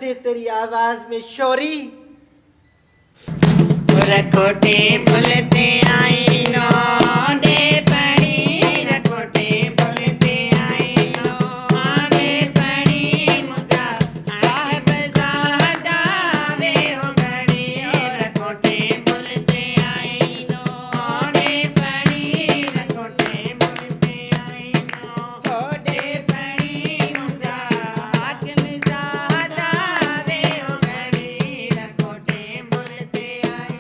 दे तेरी आवाज में शोरी। रखोटे बोलते आई नो दे पड़ी, रखोटे बोलते आई नो दे पड़ी मुझा साहब साहदा वे हो घड़ी। रखोटे बोलते आई नो दे पड़ी, रखोटे बोलते आई नो दे पड़ी मुझा हाकिम साहदा वे हो घड़ी। रखोटे बोलते आई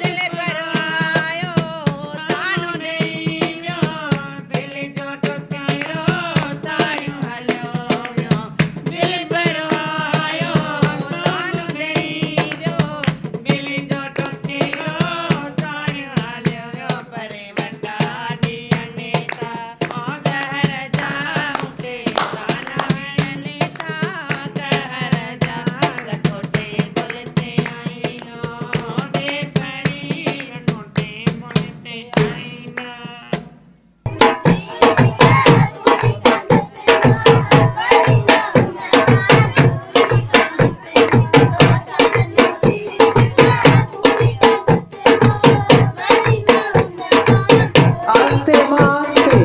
दिल पर आयो तानो देयो दिल जो टोकेरो साड़ियों हलो। दिल पर आयो तानो देयो दिल जो टोकेरो साड़ियों हलो। परे वटा दियने था जहर जाऊं के ताना मैंने था कहर जा। रखोटे बोलते आई नो दे पड़ी, रखोटे बोलते आई ना। आस्ते मास्ते